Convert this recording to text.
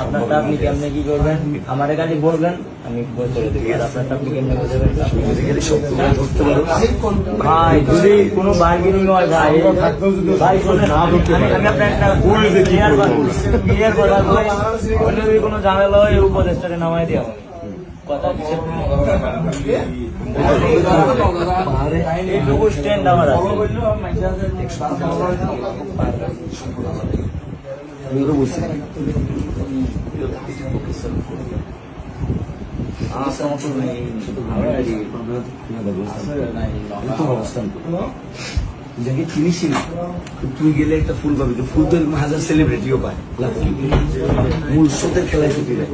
আপনারটা আপনি কেমনে কি করবেন আমার কাছে বলবেন আমি করে দেবো। আর আপনারটা আপনি কেমনে করতে ভাই যদি কোনো বার্গেনিং হয় ভাই ভাই আমি আপনার একটা ক্লিয়ার কথা বলি, যদি কোনো ঝামেলা হয় উপদেশটাকে নামাই দিয়ে কথা এইটুকু স্ট্যান্ড আমার আছে। চিনিস না তুই গেলে একটা ফুল পাবি, ফুল তো হাজার সেলিব্রিটিও পায়, মূল স্রোতের খেলায় ছুটি দেয়।